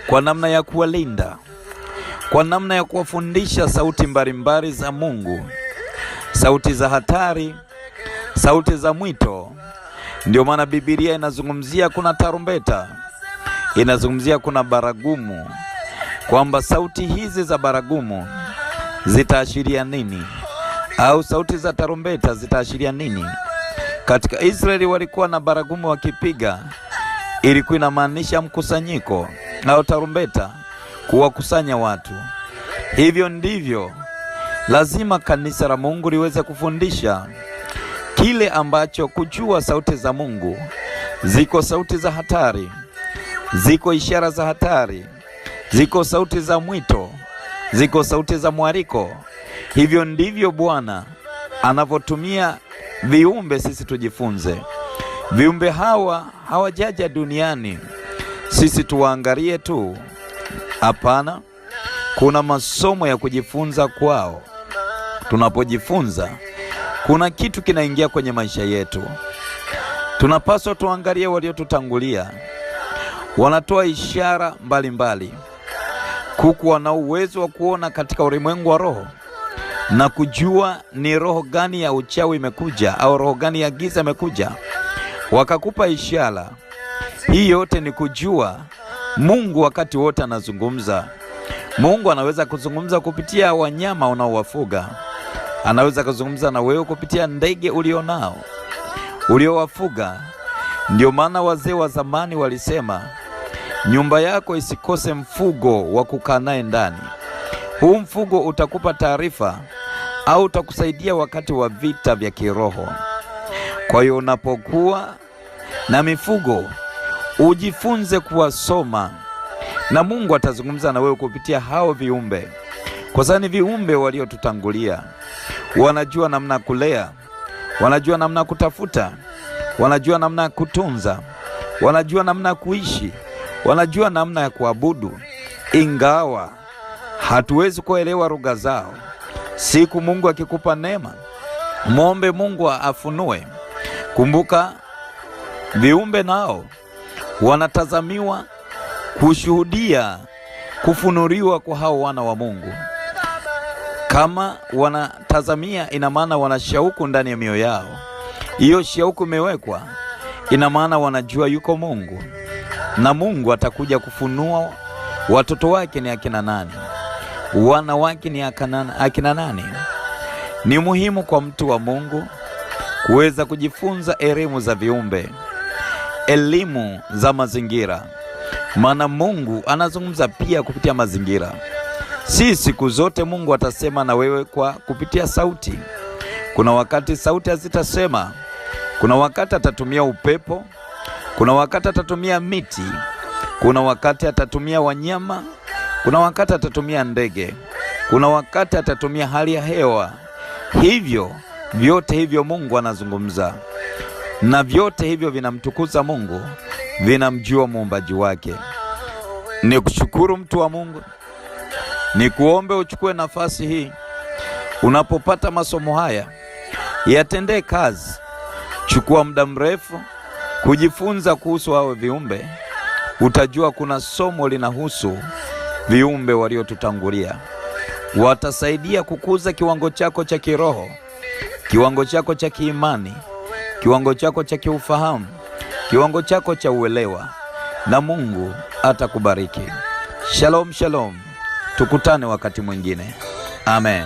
kwa namna ya kuwalinda, kwa namna ya kuwafundisha sauti mbalimbali za Mungu, sauti za hatari, sauti za mwito. Ndio maana Biblia inazungumzia kuna tarumbeta, inazungumzia kuna baragumu, kwamba sauti hizi za baragumu zitaashiria nini, au sauti za tarumbeta zitaashiria nini. Katika Israeli walikuwa na baragumu wakipiga, ilikuwa inamaanisha mkusanyiko, au tarumbeta kuwakusanya watu. Hivyo ndivyo lazima kanisa la Mungu liweze kufundisha kile ambacho, kujua sauti za Mungu. Ziko sauti za hatari, ziko ishara za hatari, ziko sauti za mwito, ziko sauti za mwaliko. Hivyo ndivyo Bwana anavyotumia viumbe sisi tujifunze. Viumbe hawa hawajaja duniani sisi tuwaangalie tu. Hapana, kuna masomo ya kujifunza kwao. Tunapojifunza, kuna kitu kinaingia kwenye maisha yetu. Tunapaswa tuangalie waliotutangulia, wanatoa ishara mbalimbali. Kuku wana uwezo wa kuona katika ulimwengu wa roho na kujua ni roho gani ya uchawi imekuja au roho gani ya giza imekuja, wakakupa ishara. Hii yote ni kujua Mungu wakati wote anazungumza. Mungu anaweza kuzungumza kupitia wanyama unaowafuga. Anaweza kuzungumza na wewe kupitia ndege ulionao, uliowafuga. Ndio maana wazee wa zamani walisema, nyumba yako isikose mfugo wa kukaa naye ndani. Huu mfugo utakupa taarifa au utakusaidia wakati wa vita vya kiroho. Kwa hiyo unapokuwa na mifugo, ujifunze kuwasoma, na Mungu atazungumza na wewe kupitia hao viumbe, kwa sababu ni viumbe waliotutangulia. Wanajua namna kulea, wanajua namna kutafuta, wanajua namna kutunza, wanajua namna kuishi, wanajua namna ya kuabudu. Ingawa hatuwezi kuelewa lugha zao, siku Mungu akikupa neema, muombe Mungu afunue. Kumbuka, viumbe nao wanatazamiwa kushuhudia kufunuliwa kwa hao wana wa Mungu. Kama wanatazamia, ina maana wana shauku ndani ya mioyo yao. Hiyo shauku imewekwa, ina maana wanajua yuko Mungu, na Mungu atakuja kufunua watoto wake ni akina nani, wana wake ni akina nani. Ni muhimu kwa mtu wa Mungu kuweza kujifunza elimu za viumbe, elimu za mazingira, maana Mungu anazungumza pia kupitia mazingira. Si siku zote Mungu atasema na wewe kwa kupitia sauti. Kuna wakati sauti hazitasema. Kuna wakati atatumia upepo, kuna wakati atatumia miti, kuna wakati atatumia wanyama, kuna wakati atatumia ndege, kuna wakati atatumia hali ya hewa. Hivyo vyote hivyo Mungu anazungumza, na vyote hivyo vinamtukuza Mungu, vinamjua muumbaji wake. Ni kushukuru mtu wa Mungu, ni kuombe uchukue nafasi hii. Unapopata masomo haya, yatendee kazi. Chukua muda mrefu kujifunza kuhusu hao viumbe. Utajua kuna somo linahusu viumbe waliotutangulia. Watasaidia kukuza kiwango chako cha kiroho, kiwango chako cha kiimani, kiwango chako cha kiufahamu, kiwango chako cha uelewa, na Mungu atakubariki. Shalom, shalom. Tukutane wakati mwingine. Amen.